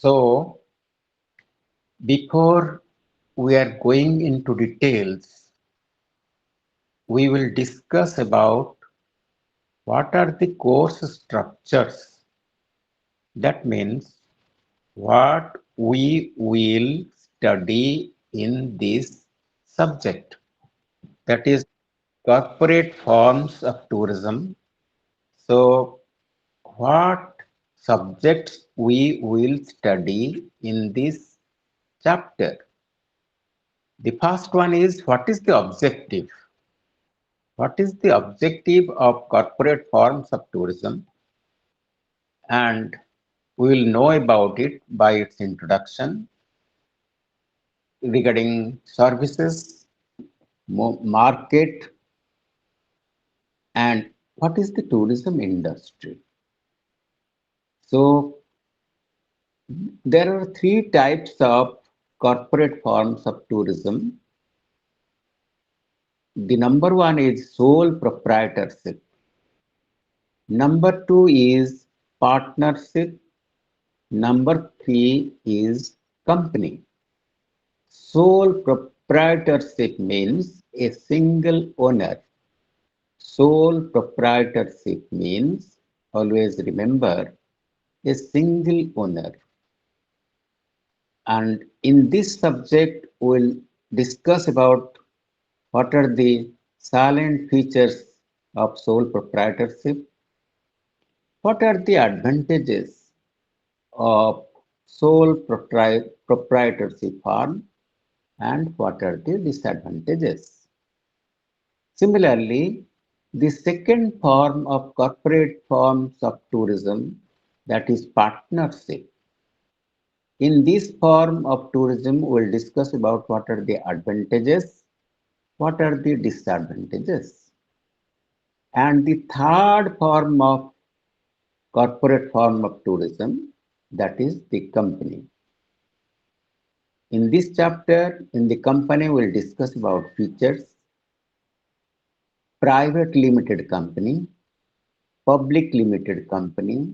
So, before we are going into details, we will discuss about what are the course structures. That means what we will study in this subject. That is corporate forms of tourism. So, what subjects we will study in this chapter? The first one is what is the objective? What is the objective of corporate forms of tourism? And we will know about it by its introduction regarding services, market, and what is the tourism industry. So there are three types of corporate forms of tourism. The number one is sole proprietorship. Number two is partnership. Number three is company. Sole proprietorship means a single owner. Sole proprietorship means, always remember, a single owner. And in this subject, we'll discuss about what are the salient features of sole proprietorship, what are the advantages of sole proprietorship form, and what are the disadvantages. Similarly, the second form of corporate forms of tourism, that is partnership. In this form of tourism, we'll discuss about what are the advantages, what are the disadvantages. And the third form of corporate form of tourism, that is the company. In this chapter, in the company, we'll discuss about features, private limited company, public limited company,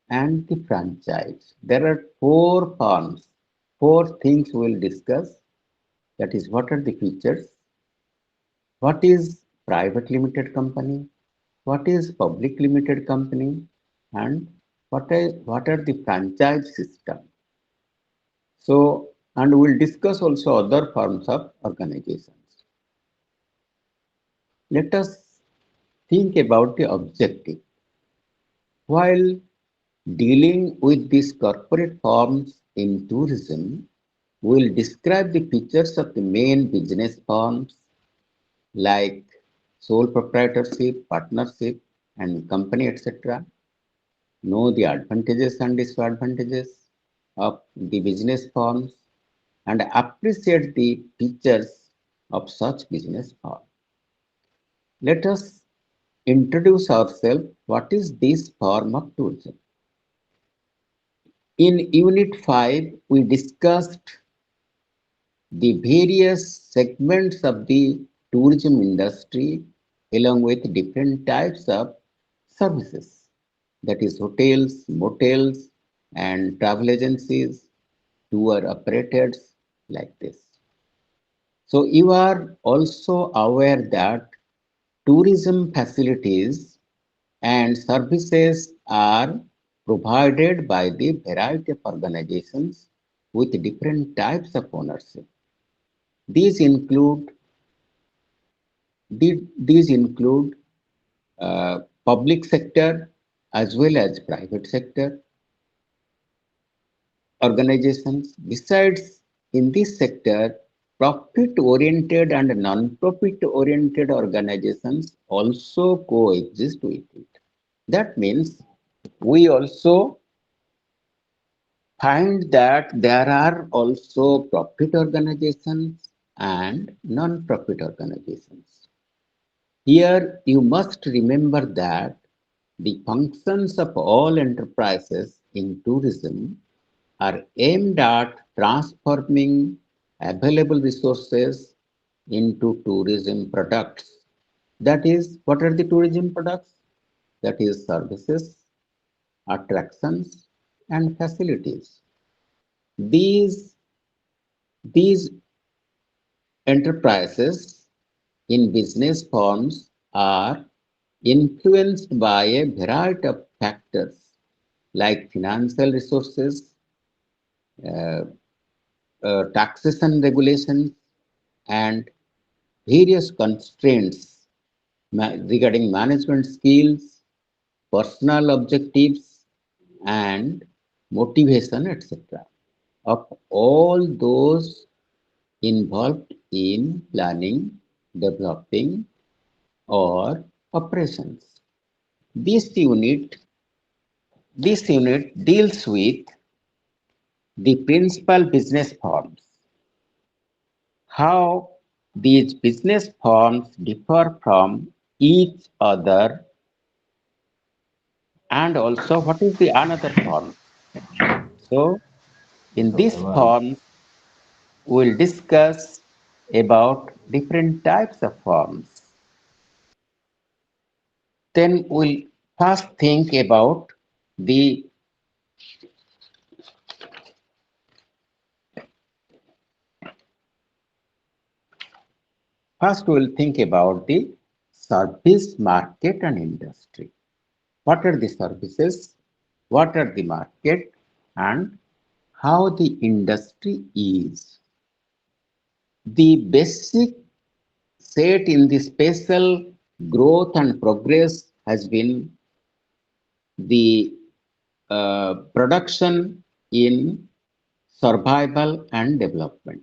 and the franchise. There are four forms, four things we'll discuss. That is, what are the features? What is private limited company? What is public limited company? And what are the franchise system? So, and we'll discuss also other forms of organizations. Let us think about the objective. While dealing with these corporate forms in tourism, we will describe the features of the main business forms like sole proprietorship, partnership, and company, etc. Know the advantages and disadvantages of the business forms and appreciate the features of such business form. Let us introduce ourselves. What is this form of tourism? In Unit 5, we discussed the various segments of the tourism industry along with different types of services, that is hotels, motels, and travel agencies, tour operators, like this. So you are also aware that tourism facilities and services are provided by the variety of organizations with different types of ownership. These include these include public sector as well as private sector organizations. Besides, in this sector, profit-oriented and non-profit-oriented organizations also coexist with it. That means we also find that there are also profit organizations and non-profit organizations. Here you must remember that the functions of all enterprises in tourism are aimed at transforming available resources into tourism products. That is, what are the tourism products? That is services, attractions, and facilities. These, these enterprises in business forms are influenced by a variety of factors like financial resources, uh, taxation regulations, and various constraints regarding management skills, personal objectives, and motivation, etc. of all those involved in planning, developing, or operations. This unit, this unit deals with the principal business forms, how these business forms differ from each other, and also what is the another form. So, in this form, we'll discuss about different types of forms. Then we'll first think about the first we'll think about the service market and industry. What are the services? What are the market? And how the industry is. The basic set in the special growth and progress has been the production in survival and development.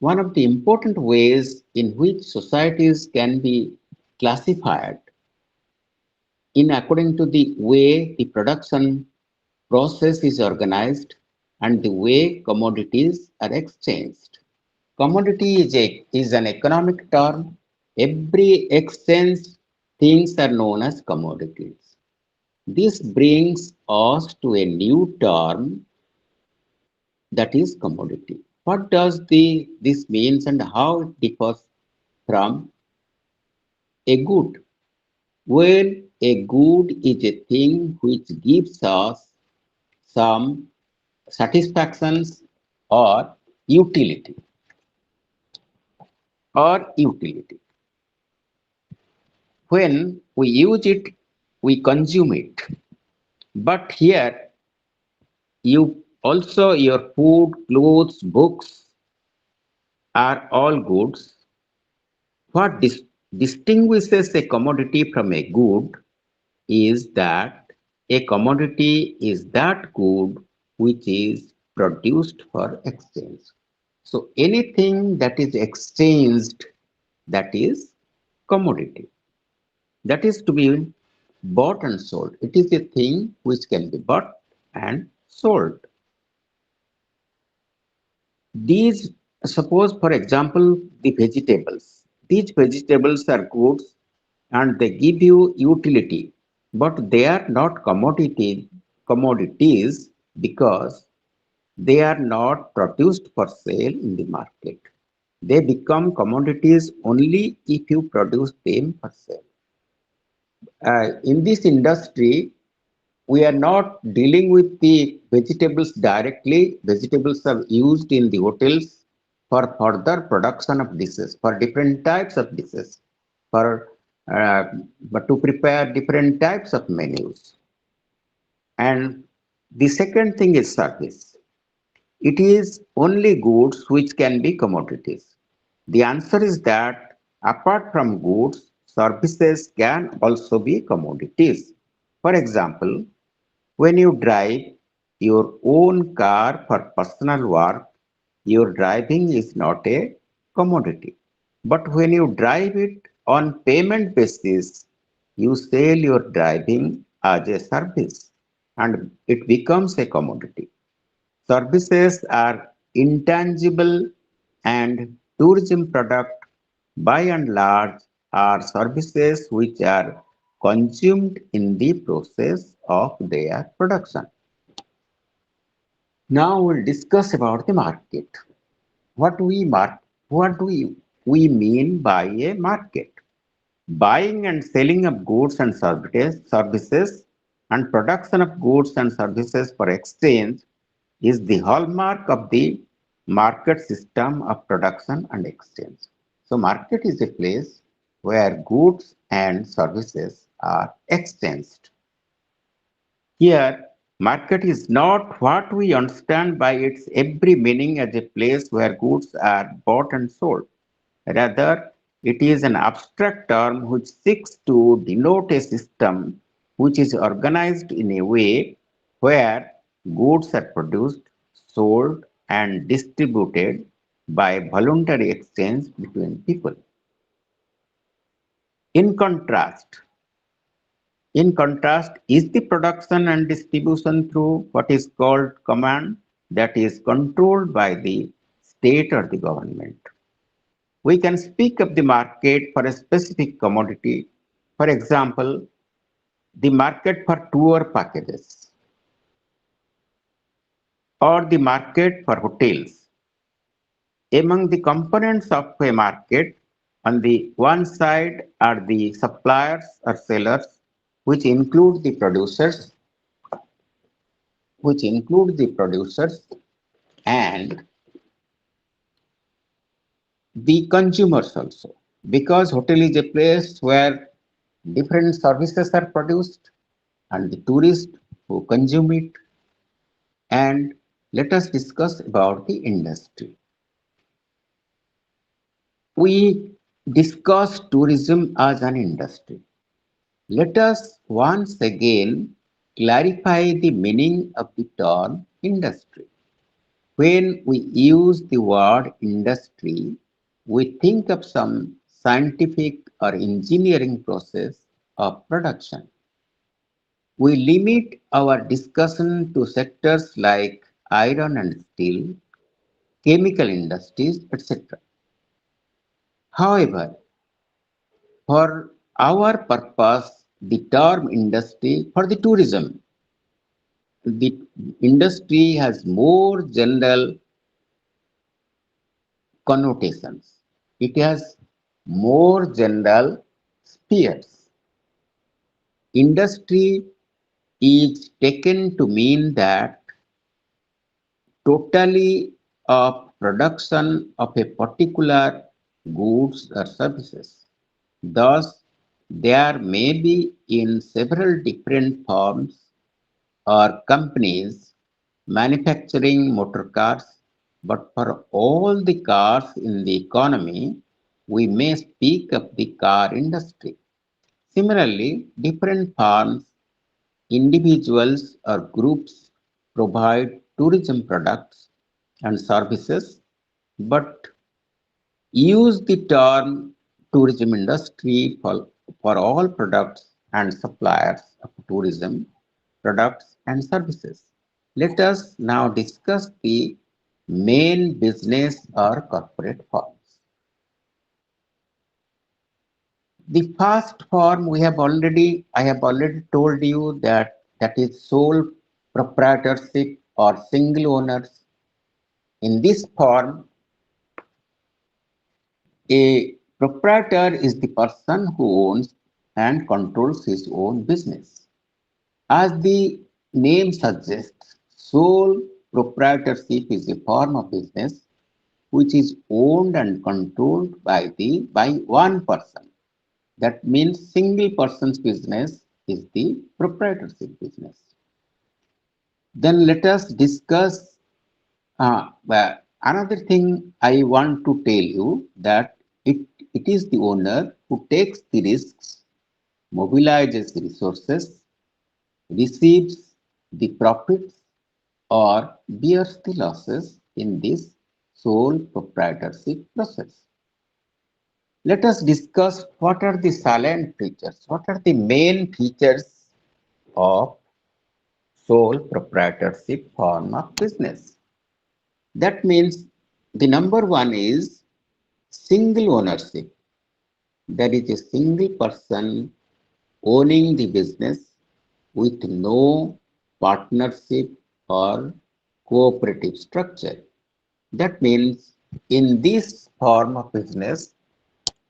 One of the important ways in which societies can be classified in according to the way the production process is organized and the way commodities are exchanged. Commodity is an economic term. Every exchange things are known as commodities. This brings us to a new term, that is commodity. What does this means and how it differs from a good? Well, a good is a thing which gives us some satisfactions or utility utility. When we use it, we consume it. But here, you also your food, clothes, books are all goods. What distinguishes a commodity from a good is that a commodity is that good which is produced for exchange. So anything that is exchanged, that is commodity. That is to be bought and sold. It is a thing which can be bought and sold. These, suppose for example, the vegetables. These vegetables are goods and they give you utility, but they are not commodities because they are not produced for sale in the market. They become commodities only if you produce them for sale. In this industry, we are not dealing with the vegetables directly. Vegetables are used in the hotels for further production of dishes, for different types of dishes, for uh, but to prepare different types of menus. And the second thing is service. It is only goods which can be commodities. The answer is that apart from goods, services can also be commodities. For example, when you drive your own car for personal work, your driving is not a commodity. But when you drive it on payment basis, you sell your driving as a service and it becomes a commodity. Services are intangible and tourism product by and large are services which are consumed in the process of their production. Now we'll discuss about the market. What we mark, what do we mean by a market? Buying and selling of goods and services and production of goods and services for exchange is the hallmark of the market system of production and exchange. So market is a place where goods and services are exchanged. Here, market is not what we understand by its every meaning as a place where goods are bought and sold. Rather, it is an abstract term which seeks to denote a system which is organized in a way where goods are produced, sold, and distributed by voluntary exchange between people. In contrast, In contrast, is the production and distribution through what is called command that is controlled by the state or the government. We can speak of the market for a specific commodity, for example, the market for tour packages or the market for hotels. Among the components of a market, on the one side are the suppliers or sellers, which include the producers, which include the producers and the consumers also. Because hotel is a place where different services are produced and the tourists who consume it. And let us discuss about the industry. We discuss tourism as an industry. Let us once again clarify the meaning of the term industry. When we use the word industry, we think of some scientific or engineering process of production. We limit our discussion to sectors like iron and steel, chemical industries, etc. However, for our purpose, the term industry for the tourism, the industry has more general connotations. It has more general spheres. Industry is taken to mean that totally of production of a particular goods or services. Thus, there may be in several different forms or companies manufacturing motor cars, but for all the cars in the economy, we may speak of the car industry. Similarly, different firms, individuals, or groups provide tourism products and services, but use the term tourism industry for all products and suppliers of tourism products and services. Let us now discuss the main business or corporate forms. The first form I have already told you that is sole proprietorship or single owners. In this form, a proprietor is the person who owns and controls his own business. As the name suggests, sole proprietorship is a form of business which is owned and controlled by one person. That means single person's business is the proprietorship business. Then let us discuss another thing I want to tell you that it is the owner who takes the risks, mobilizes the resources, receives the profits or bears the losses in this sole proprietorship process. Let us discuss what are the salient features, what are the main features of sole proprietorship form of business. That means the number one is single ownership. There is a single person owning the business with no partnership or cooperative structure. That means in this form of business,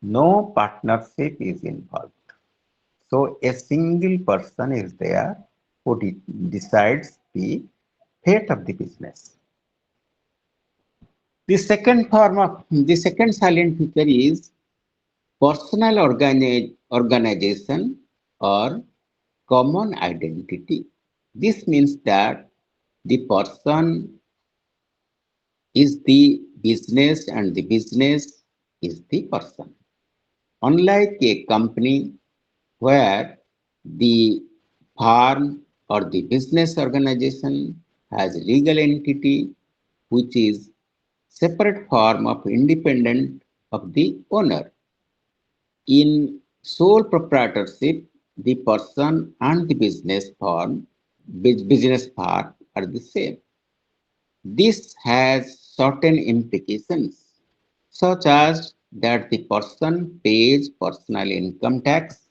no partnership is involved. So a single person is there who decides the fate of the business. The second silent feature is personal organization or common identity. This means that the person is the business and the business is the person. Unlike a company where the firm or the business organization has a legal entity which is separate form of independent of the owner. In sole proprietorship, the person and the business firm are the same. This has certain implications, such as that the person pays personal income tax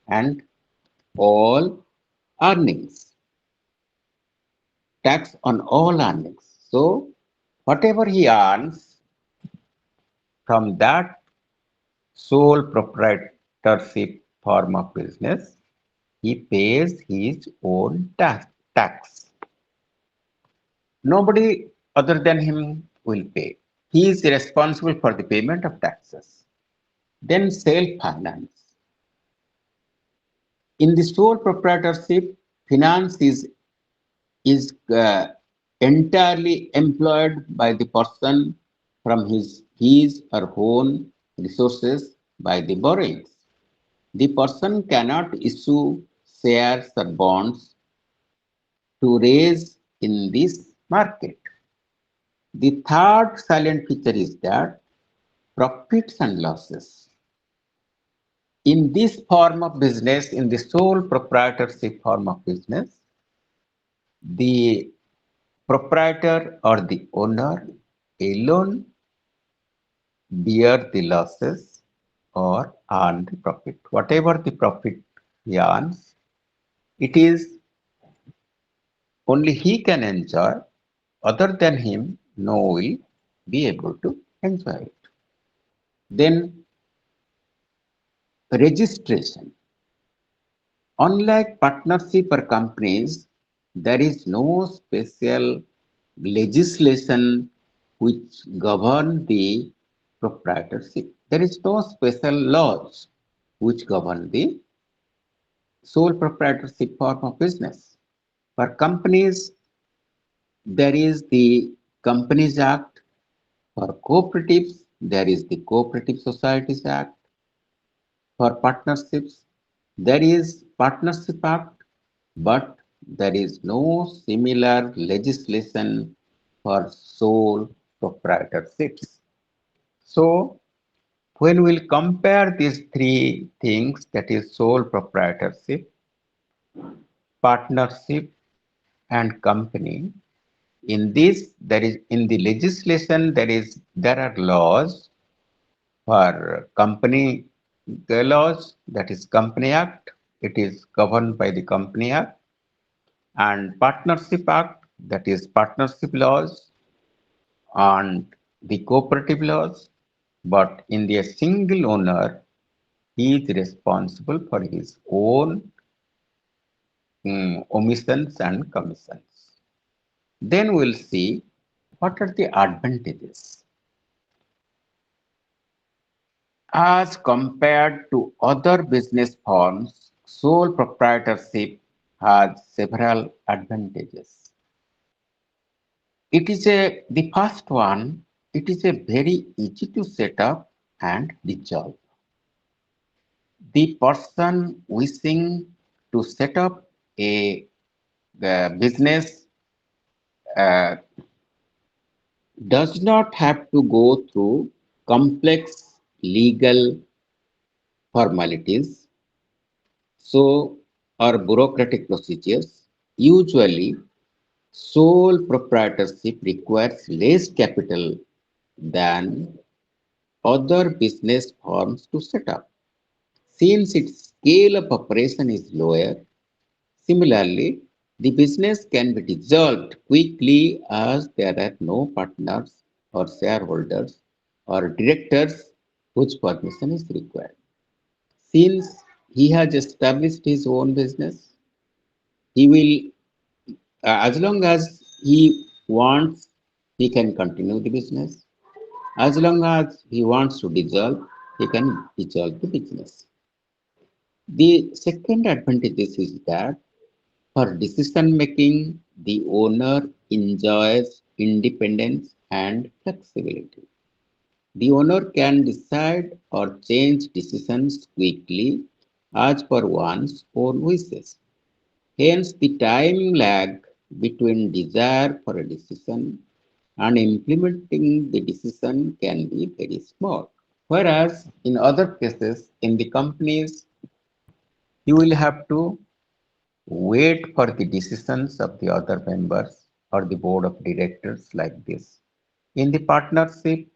and all earnings, tax on all earnings. So, whatever he earns from that sole proprietorship form of business, he pays his own tax. Nobody other than him will pay. He is responsible for the payment of taxes. Then self-finance. In the sole proprietorship, finance is entirely employed by the person from his or own resources by the borrowings. The person cannot issue shares or bonds to raise in this market. The third silent feature is that profits and losses. In this form of business, in the sole proprietorship form of business, the proprietor or the owner alone bear the losses or earn the profit. Whatever the profit he earns, it is only he can enjoy. Other than him, no will be able to enjoy it. Then registration. Unlike partnership or companies, there is no special legislation which govern the proprietorship. There is no special laws which govern the sole proprietorship form of business. For companies, there is the Companies Act. For cooperatives, there is the Cooperative Societies Act. For partnerships, there is Partnership Act, but there is no similar legislation for sole proprietorships. So, when we'll compare these three things, that is sole proprietorship, partnership, and company, in this there is in the legislation there are laws for company the laws, that is Company Act, it is governed by the Company Act, and Partnership Act, that is partnership laws, and the cooperative laws. But in the single owner, he is responsible for his own omissions and commissions. Then we'll see what are the advantages. As compared to other business forms, sole proprietorship has several advantages. The first one, it is a very easy to set up and dissolve. The person wishing to set up a business uh, does not have to go through complex legal formalities so or bureaucratic procedures. Usually, sole proprietorship requires less capital than other business forms to set up. Since its scale of operation is lower, similarly, the business can be dissolved quickly as there are no partners or shareholders or directors whose permission is required. Since he has established his own business, he will, as long as he wants, he can continue the business. As long as he wants to dissolve, he can dissolve the business. The second advantage is that for decision making, the owner enjoys independence and flexibility. The owner can decide or change decisions quickly as per one's own wishes. Hence, the time lag between desire for a decision and implementing the decision can be very small. Whereas in other cases, in the companies, you will have to wait for the decisions of the other members or the board of directors like this. In the partnership,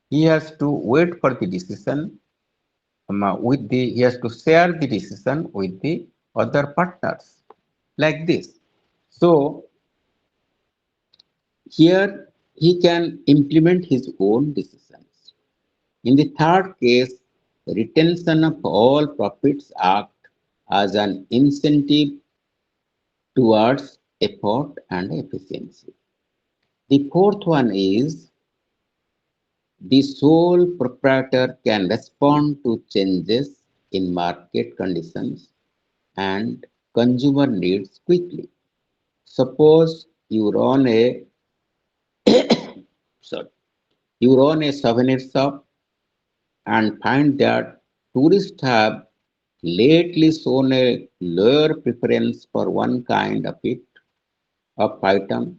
he has to wait for the decision he has to share the decision with the other partners like this. So here he can implement his own decisions. In the third case, retention of all profits act as an incentive towards effort and efficiency. The fourth one is the sole proprietor can respond to changes in market conditions and consumer needs quickly. Suppose you run a sorry, you run a souvenir shop and find that tourists have lately shown a lower preference for one kind of item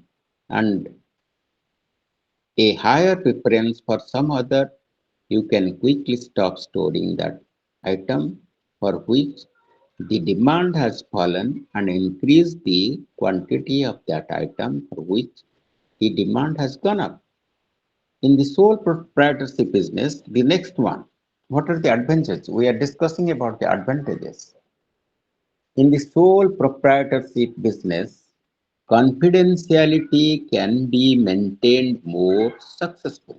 and a higher preference for some other, you can quickly stop storing that item for which the demand has fallen and increase the quantity of that item for which the demand has gone up. In the sole proprietorship business, the next one, what are the advantages? We are discussing about the advantages. In the sole proprietorship business, confidentiality can be maintained more successfully.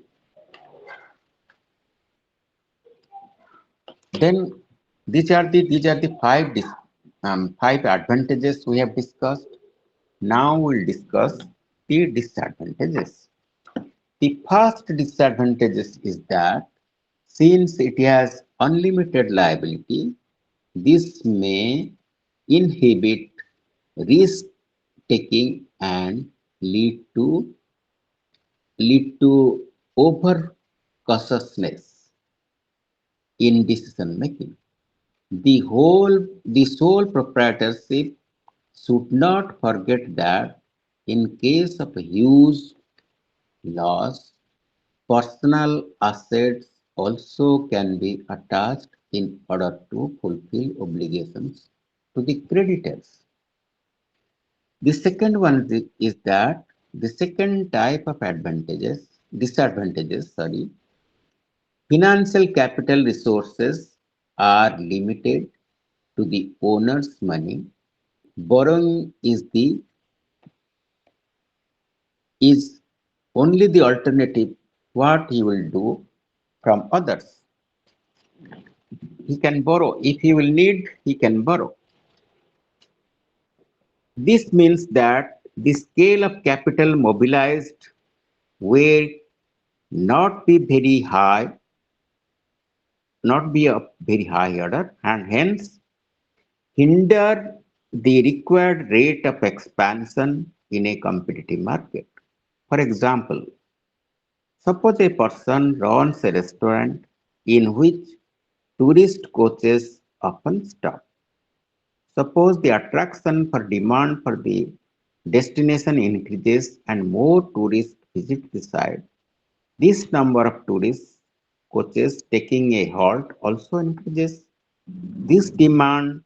Then these are the five advantages we have discussed. Now we'll discuss the disadvantages. The first disadvantages is that since it has unlimited liability, this may inhibit risk taking and lead to over cautiousness in decision making. The sole proprietorship should not forget that in case of a huge loss, personal assets also can be attached in order to fulfill obligations to the creditors. The second one is that the second type of disadvantages, financial capital resources are limited to the owner's money. Borrowing is only the alternative what he will do from others. He can borrow. If he will need, he can borrow. This means that the scale of capital mobilized will not be very high, not be a very high order, and hence hinder the required rate of expansion in a competitive market. For example, suppose a person runs a restaurant in which tourist coaches often stop. Suppose the attraction for demand for the destination increases and more tourists visit the site. This number of tourist coaches taking a halt also increases. This demand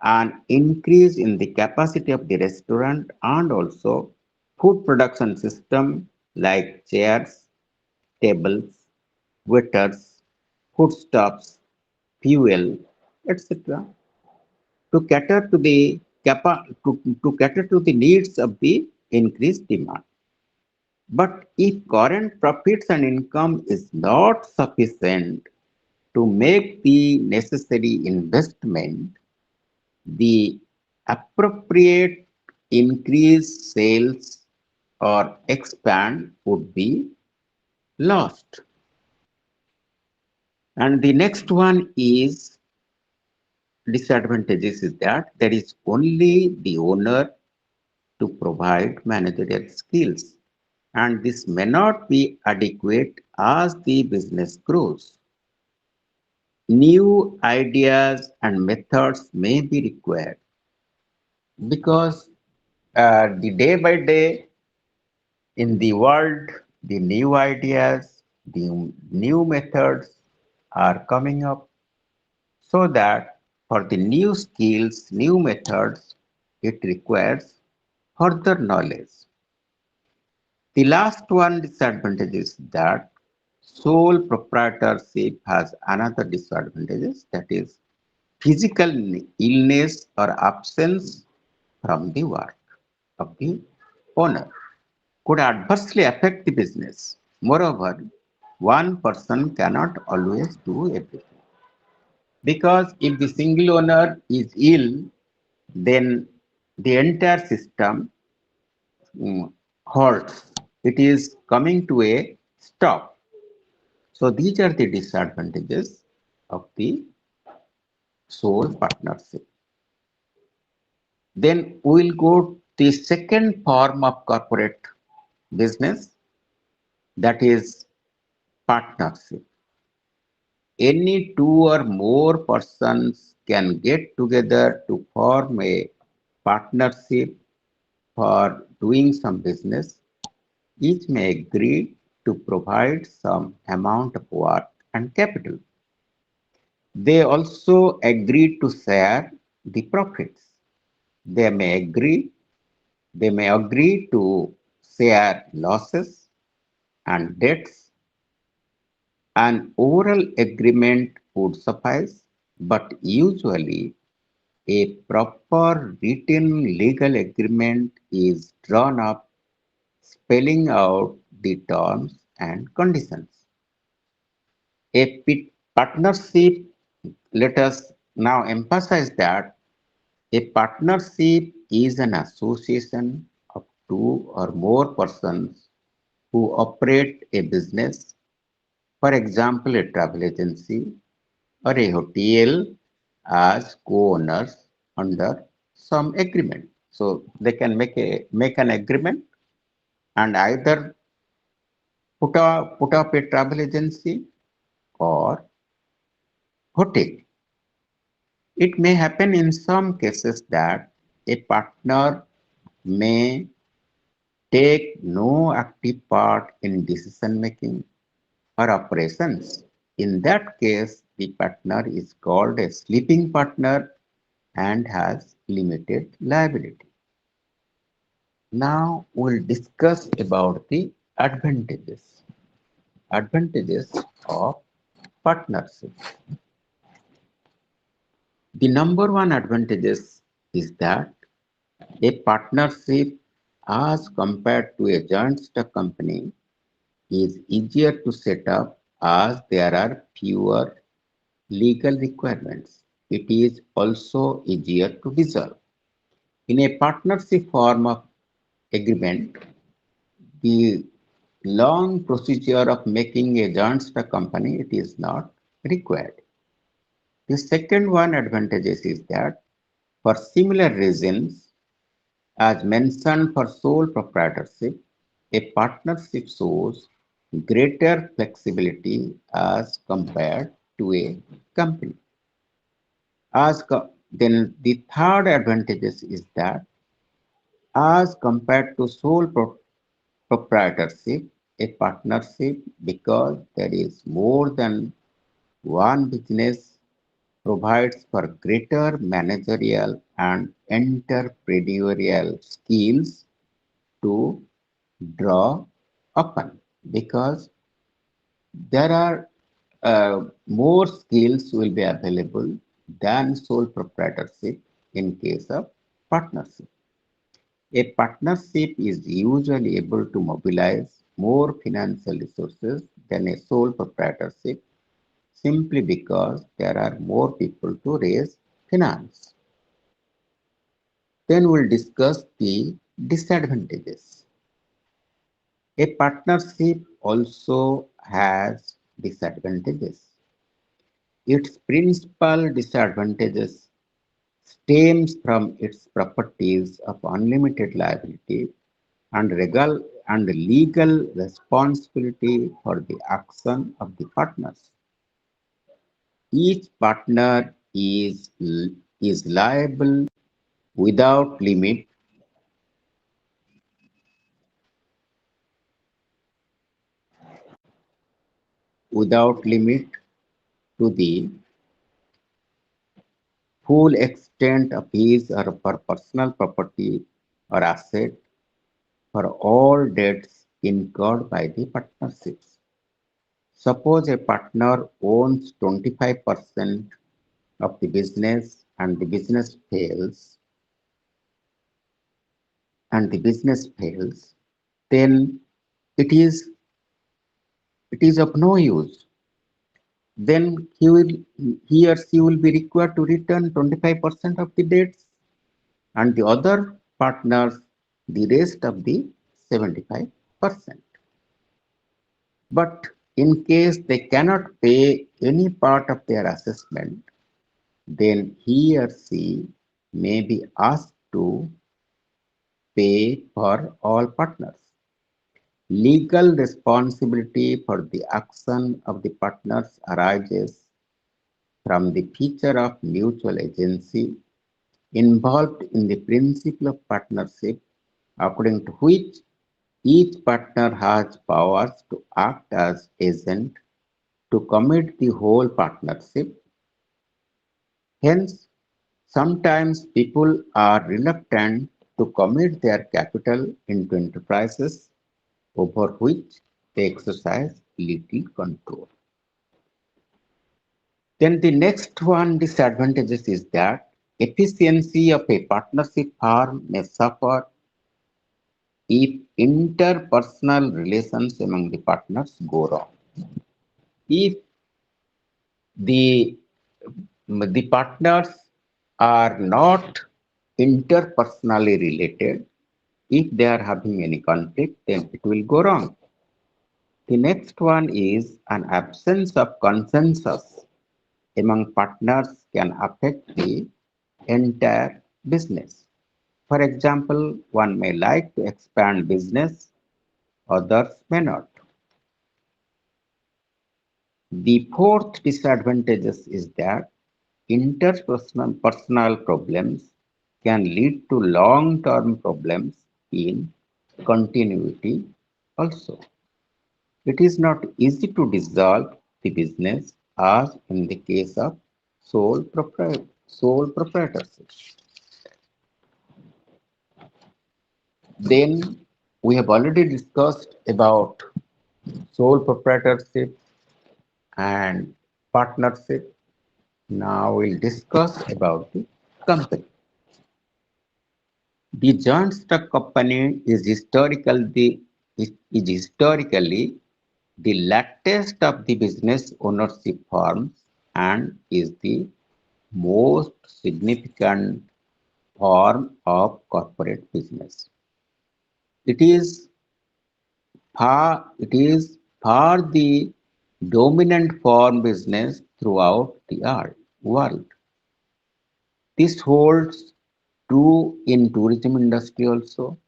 an increase in the capacity of the restaurant and also food production system like chairs, tables, waiters, foodstuffs, fuel, etc. to cater to the to cater to the needs of the increased demand. But if current profits and income is not sufficient to make the necessary investment, the appropriate increased sales or expand would be lost. And the next one is disadvantages is that there is only the owner to provide managerial skills, and this may not be adequate as the business grows. New ideas and methods may be required because the day by day in the world, the new ideas, the new methods are coming up so that for the new skills, new methods, it requires further knowledge. The last one disadvantage is that sole proprietorship has another disadvantage, that is physical illness or absence from the work of the owner could adversely affect the business. Moreover, one person cannot always do everything because if the single owner is ill, then the entire system halts. It is coming to a stop. So these are the disadvantages of the sole partnership. Then we will go the second form of corporate business, that is partnership. Any two or more persons can get together to form a partnership for doing some business. Each may agree to provide some amount of work and capital. They also agree to share the profits. They may agree, they may agree to share losses and debts. An oral agreement would suffice, but usually a proper written legal agreement is drawn up spelling out the terms and conditions. A partnership, let us now emphasize that a partnership is an association of two or more persons who operate a business, for example, a travel agency or a hotel as co-owners under some agreement. So they can make an agreement and either put up a travel agency or hotel. It may happen in some cases that a partner may take no active part in decision making or operations. In that case, the partner is called a sleeping partner and has limited liability. Now we'll discuss about the advantages. Advantages of partnership. The number one advantages is that a partnership as compared to a joint stock company is easier to set up as there are fewer legal requirements. It is also easier to dissolve. In a partnership form of agreement, the long procedure of making a joint stock company it is not required. The second one advantages is that for similar reasons as mentioned for sole proprietorship, a partnership shows greater flexibility as compared to a company. Then the third advantages is that as compared to proprietorship, a partnership because there is more than one business provides for greater managerial and entrepreneurial skills to draw upon because there are more skills will be available than sole proprietorship in case of partnership. A partnership is usually able to mobilize more financial resources than a sole proprietorship simply because there are more people to raise finance. Then we'll discuss the disadvantages. A partnership also has disadvantages. Its principal disadvantages stems from its properties of unlimited liability and legal responsibility for the action of the partners. Each partner is liable without limit without limit to the full extent of his or her personal property or asset for all debts incurred by the partnerships. Suppose a partner owns 25% of the business and the business fails, then it is it is of no use. Then he or she will be required to return 25% of the debts and the other partners the rest of the 75%. But in case they cannot pay any part of their assessment, then he or she may be asked to pay for all partners. Legal responsibility for the action of the partners arises from the feature of mutual agency involved in the principle of partnership, according to which each partner has powers to act as agent to commit the whole partnership. Hence, sometimes people are reluctant to commit their capital into enterprises over which they exercise little control. Then the next one disadvantages is that efficiency of a partnership firm may suffer if interpersonal relations among the partners go wrong. If the the partners are not interpersonally related, if they are having any conflict, then it will go wrong. The next one is an absence of consensus among partners can affect the entire business. For example, one may like to expand business, others may not. The fourth disadvantage is that interpersonal personal problems can lead to long-term problems in continuity also. It is not easy to dissolve the business as in the case of sole proprietorship. Then we have already discussed about sole proprietorship and partnership. Now we'll discuss about the company. The joint stock company is historically the latest of the business ownership forms and is the most significant form of corporate business. It is far the dominant form business throughout the world. This holds true in tourism industry also.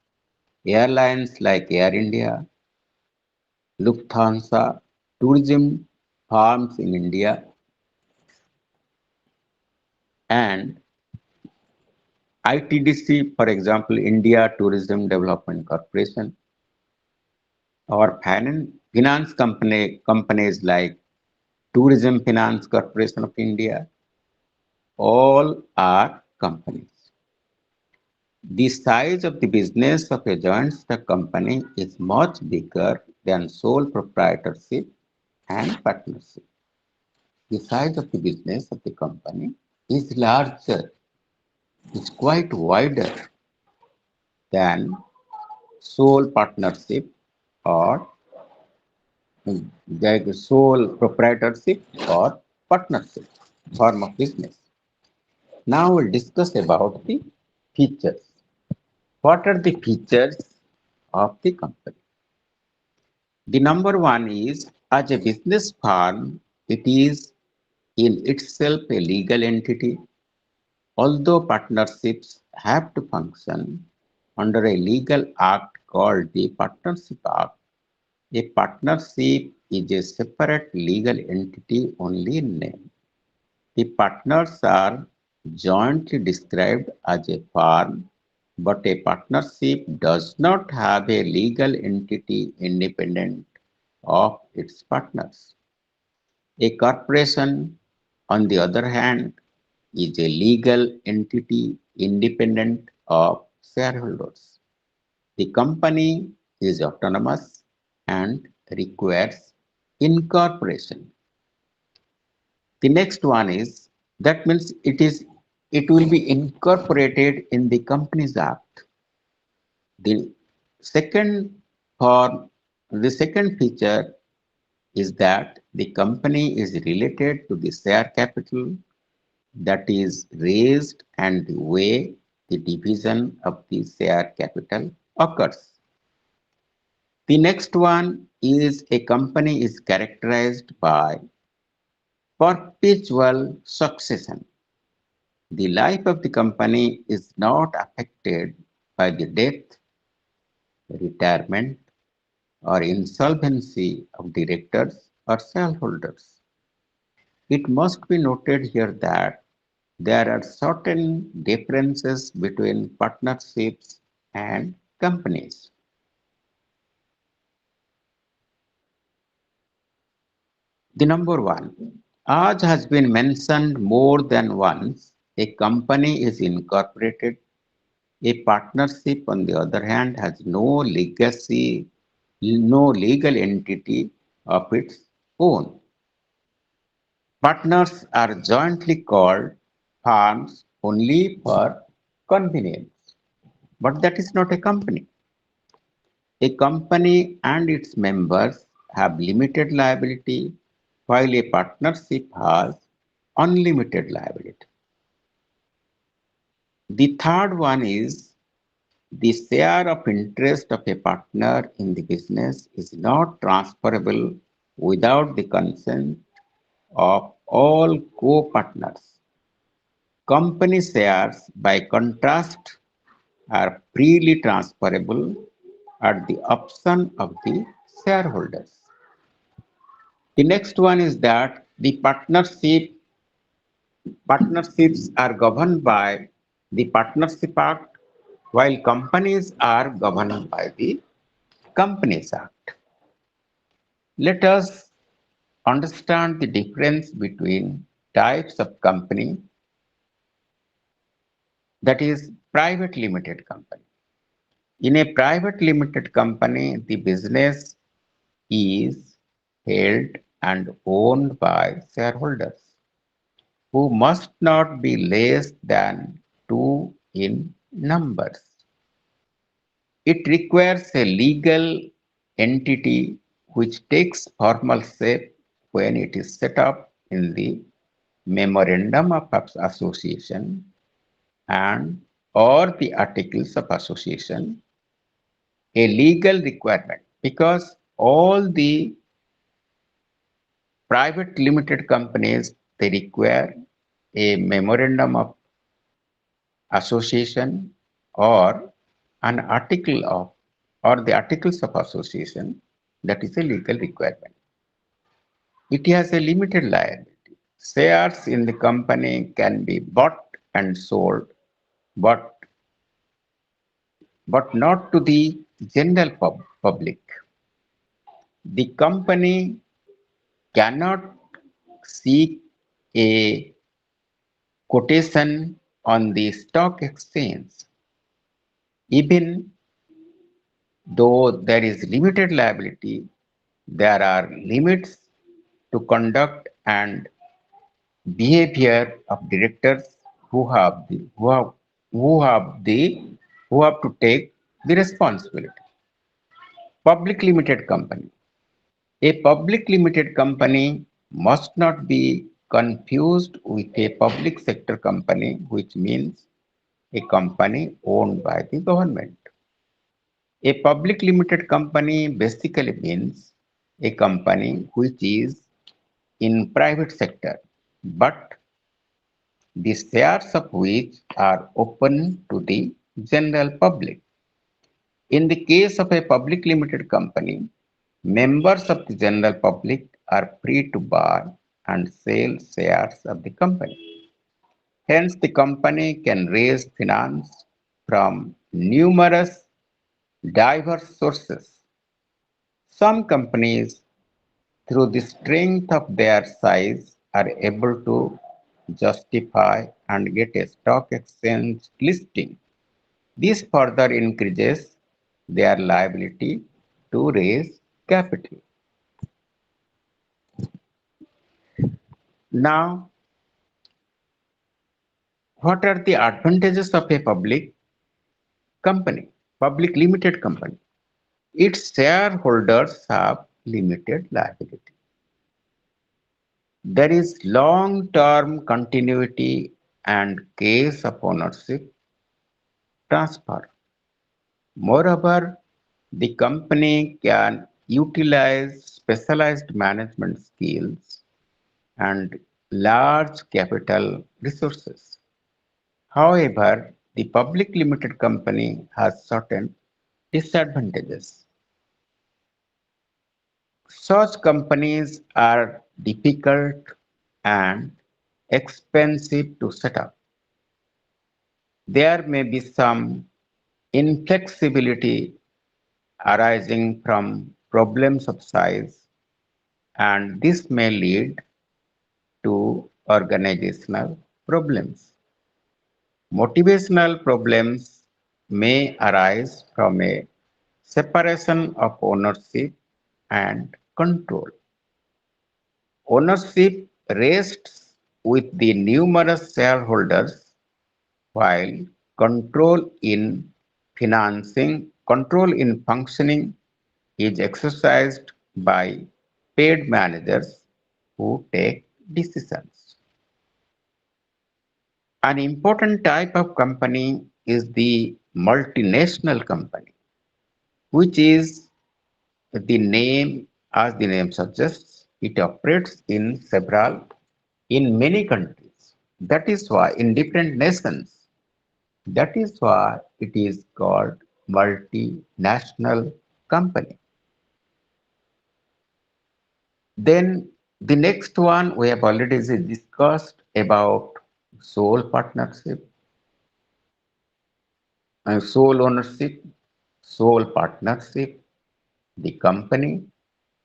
Airlines like Air India, Lufthansa, tourism firms in India, and ITDC, for example, India Tourism Development Corporation, or finance companies like Tourism Finance Corporation of India, all are companies. The size of the business of a joint stock company is much bigger than sole proprietorship and partnership. The size of the business of the company is larger, is quite wider than sole partnership or the sole proprietorship or partnership form of business. Now we'll discuss about the features. What are the features of the company? The number one is as a business firm, it is in itself a legal entity, although partnerships have to function under a legal act called the Partnership Act. A partnership is a separate legal entity only in name. The partners are jointly described as a firm, but a partnership does not have a legal entity independent of its partners. A corporation, on the other hand, is a legal entity independent of shareholders. The company is autonomous and requires incorporation. The next one is that means it will be incorporated in the Companies Act. The second form, the second feature is that the company is related to the share capital that is raised and the way the division of the share capital occurs. The next one is a company is characterized by perpetual succession. The life of the company is not affected by the death, retirement, or insolvency of directors or shareholders. It must be noted here that there are certain differences between partnerships and companies. The number one, as has been mentioned more than once, a company is incorporated. A partnership, on the other hand, has no legal entity of its own. Partners are jointly called firms only for convenience, but that is not a company. A company and its members have limited liability, while a partnership has unlimited liability. The third one is the share of interest of a partner in the business is not transferable without the consent of all co-partners. Company shares, by contrast, are freely transferable at the option of the shareholders. The next one is that the partnerships are governed by the Partnership Act, while companies are governed by the Companies Act. Let us understand the difference between types of company, that is private limited company. In a private limited company, the business is held and owned by shareholders who must not be less than two in numbers. It requires a legal entity which takes formal shape when it is set up in the Memorandum of Association and or the Articles of Association, a legal requirement because all the private limited companies they require a memorandum of association or an article of or the articles of association, that is a legal requirement. It has a limited liability. Shares in the company can be bought and sold, but not to the general public. The company cannot seek a quotation on the stock exchange. Even though there is limited liability, there are limits to conduct and behavior of directors who have the who have the who have to take the responsibility. Public limited company. A public limited company must not be confused with a public sector company, which means a company owned by the government. A public limited company basically means a company which is in private sector, but the shares of which are open to the general public. In the case of a public limited company, members of the general public are free to buy and sell shares of the company. Hence, the company can raise finance from numerous diverse sources. Some companies, through the strength of their size, are able to justify and get a stock exchange listing. This further increases their liability to raise capital. Now, what are the advantages of a company, public limited company? Its shareholders have limited liability. There is long-term continuity and case of ownership transfer. Moreover, the company can utilize specialized management skills and large capital resources. However, the public limited company has certain disadvantages. Such companies are difficult and expensive to set up. There may be some inflexibility arising from problems of size, and this may lead to organizational problems. Motivational problems may arise from a separation of ownership and control. Ownership rests with the numerous shareholders while control in functioning is exercised by paid managers who take decisions. An important type of company is the multinational company, which is the name, as the name suggests, it operates in many countries. That is why in different nations, that is why it is called multinational company. Then the next one we have already discussed about sole partnership and sole ownership, sole partnership, the company,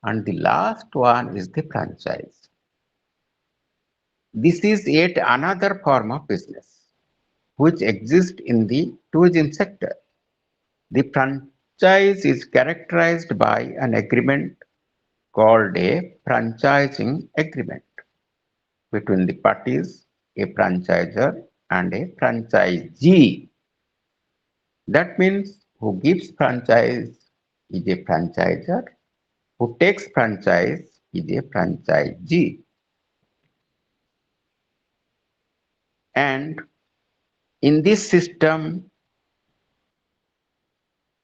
and the last one is the franchise. This is yet another form of business which exists in the tourism sector. The franchise is characterized by an agreement called a franchising agreement between the parties, a franchisor and a franchisee. That means who gives franchise is a franchisor, who takes franchise is a franchisee. And in this system,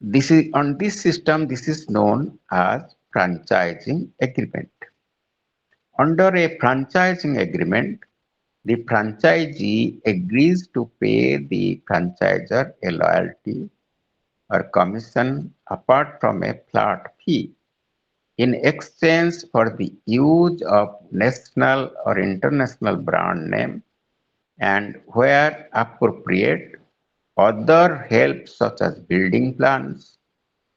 this is known as franchising agreement. Under a franchising agreement, the franchisee agrees to pay the franchisor a loyalty or commission apart from a flat fee in exchange for the use of national or international brand name and where appropriate other help such as building plans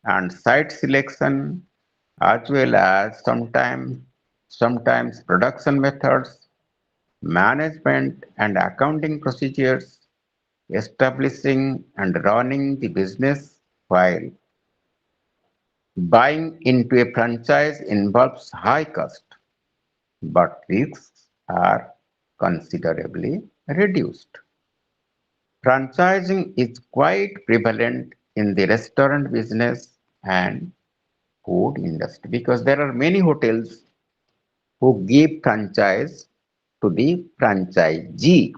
and site selection as well as sometimes production methods, management and accounting procedures, establishing and running the business while buying into a franchise involves high cost, but risks are considerably reduced. Franchising is quite prevalent in the restaurant business and food industry because there are many hotels who give franchise to the franchisee.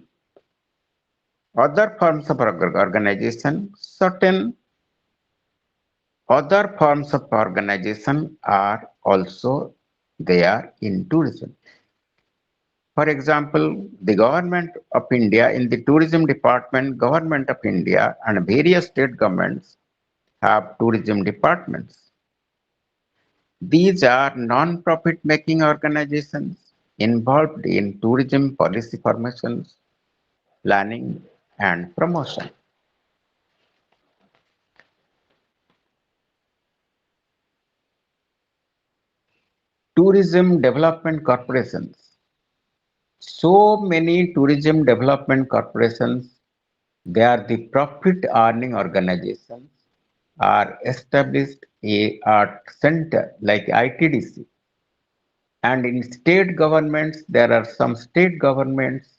Other forms of organization, certain Other forms of organization are also there in tourism. For example, the government of India in the tourism department, government of India and various state governments have tourism departments. These are non-profit making organizations involved in tourism policy formations, planning and promotion. Tourism development corporations. So many tourism development corporations, they are the profit earning organizations, are established at center like ITDC. And in state governments, there are some state governments,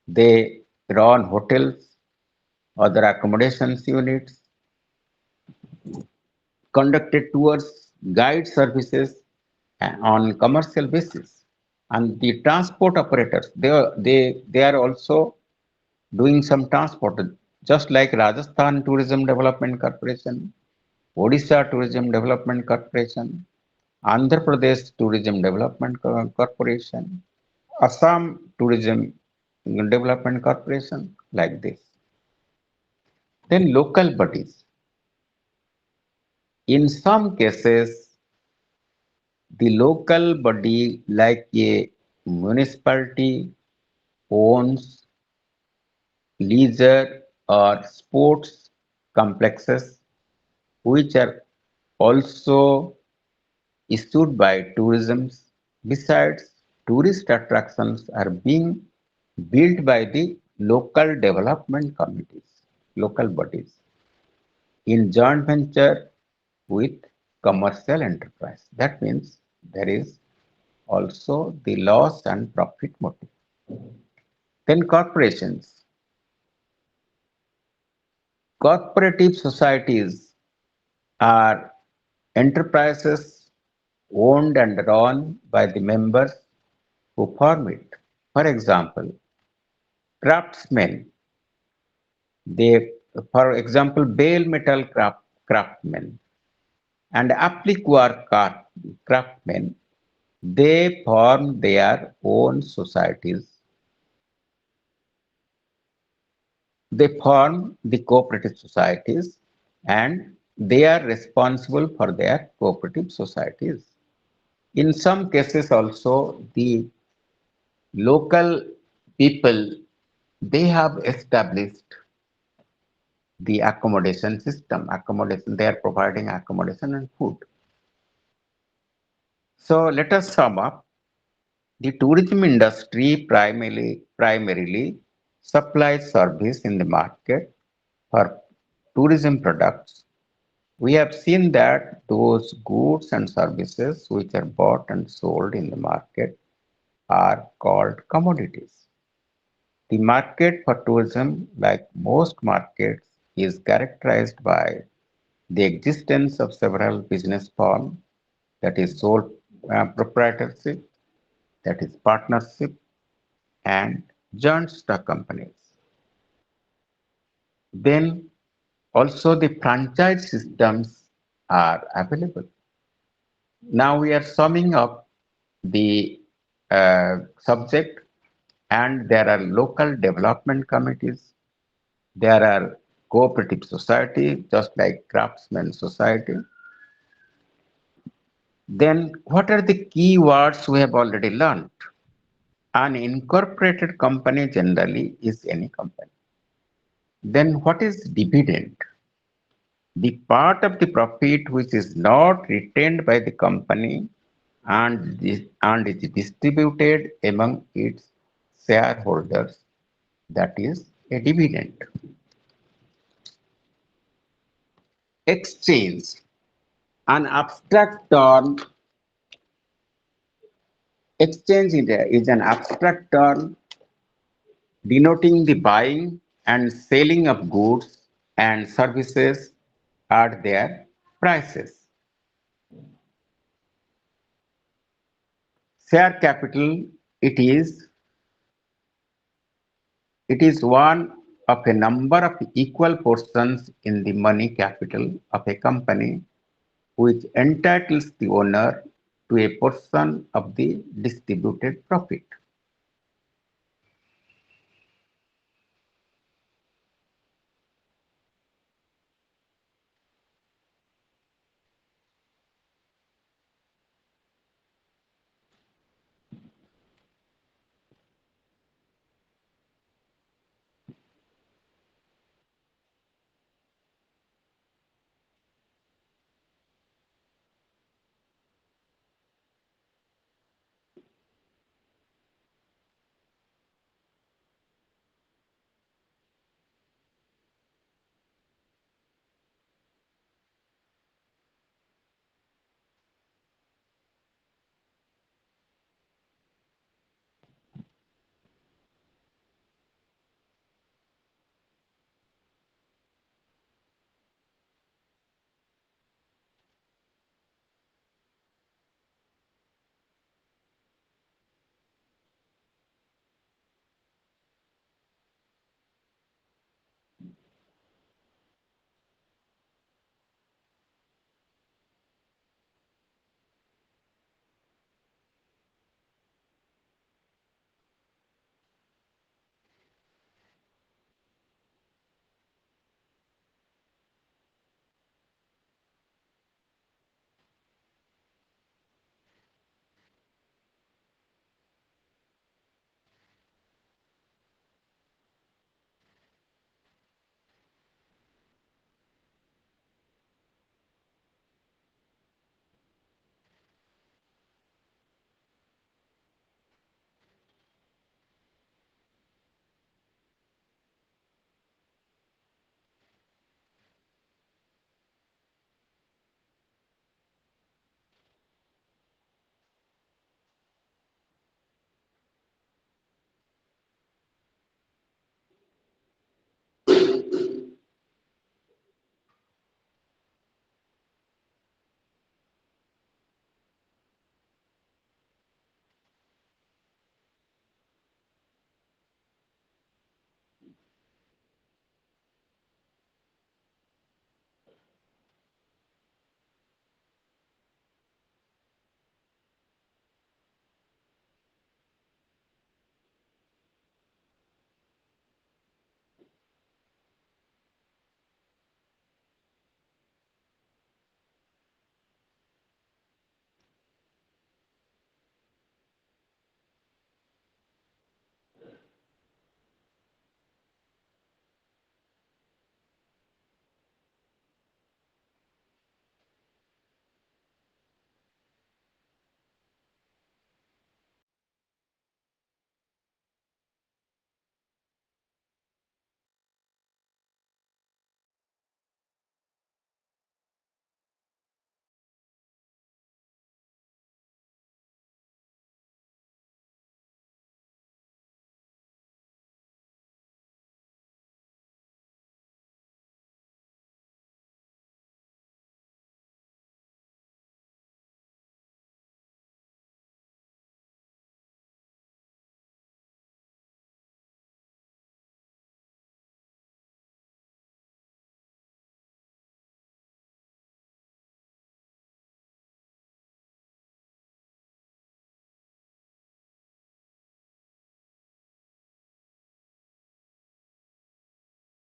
they run hotels, other accommodations units, conducted tours, guide services on commercial basis. And the transport operators, they are also doing some transport, just like Rajasthan Tourism Development Corporation, Odisha Tourism Development Corporation, Andhra Pradesh Tourism Development Corporation, Assam Tourism Development Corporation, like this. Then local bodies. In some cases, the local body like a municipality owns leisure or sports complexes which are also issued by tourism. Besides, tourist attractions are being built by the local development committees, local bodies, in joint venture with commercial enterprise. That means there is also the loss and profit motive. Then corporations. Cooperative societies are enterprises owned and run by the members who form it. For example, craftsmen, they, for example, bale metal craftsmen and applique craftsmen, they form their own societies. They form the cooperative societies and they are responsible for their cooperative societies. In some cases also, the local people, they have established the accommodation system. Accommodation, they are providing accommodation and food. So let us sum up. The tourism industry primarily supplies service in the market for tourism products. We have seen that those goods and services which are bought and sold in the market are called commodities. The market for tourism, like most markets, is characterized by the existence of several business forms, that is sole proprietorship, that is partnership, and joint stock companies. Then also the franchise systems are available. Now we are summing up the subject, and there are local development committees, there are cooperative society, just like craftsman society. Then what are the key words we have already learned? An incorporated company generally is any company. Then what is dividend? The part of the profit which is not retained by the company and is distributed among its shareholders, that is a dividend. Exchange, an abstract term. Exchange is an abstract term denoting the buying and selling of goods and services at their prices. Share capital, it is it is one of a number of equal portions in the money capital of a company which entitles the owner to a portion of the distributed profit.